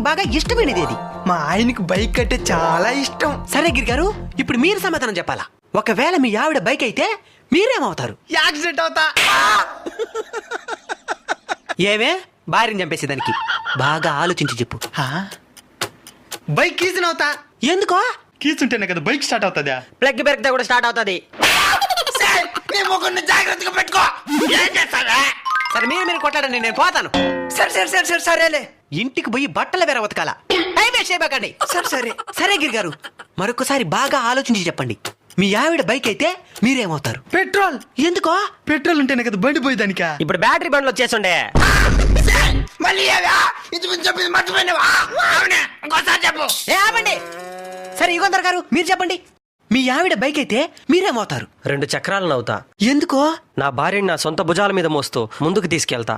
బాగా ఇష్టమైనది ఏది? మా ఆయనకి బైక్ అంటే చాలా ఇష్టం. సరే గిరి గారు, ఇప్పుడు మీరు సమాధానం చెప్పాలా. ఒకవేళ మీ ఆవిడ బైక్ అయితే మీరేమవుతారు? యాక్సిడెంట్ అవుతా. ఏమే భార్యని చంపేసేదానికి బాగా ఆలోచించి చెప్పు. బైక్ కీసిన అవుతా. ఎందుకో? కీచుంటేనే కదా బైక్ స్టార్ట్ అవుతుందా? ప్లగ్ పెరిగితే కూడా స్టార్ట్ అవుతుంది. జాగ్రత్తగా పెట్టుకో. సరే మీరు కొట్టాడండి, నేను పోతాను. సరే సరేలే. ఇంటికి పోయి బట్టల వేరే ఉతకాల. చేయబాకండి. సరే సరే గిరి గారు, మరొకసారి బాగా ఆలోచించి చెప్పండి. మీ ఆవిడ బైక్ అయితే మీరేమవుతారు? పెట్రోల్. ఎందుకో? పెట్రోల్ ఉంటేనే కదా బండి పోయేదానికా? ఇప్పుడు బ్యాటరీ బండ్లు వచ్చేస్తుండే. ఆపండి. సరే యుగంధర్ గారు, మీరు చెప్పండి. మీ ఆవిడ బైక్ అయితే మీరేమవుతారు? 2 చక్రాలను అవుతా. ఎందుకో? నా భార్యని నా సొంత భుజాల మీద మోస్తూ ముందుకు తీసుకెళ్తా.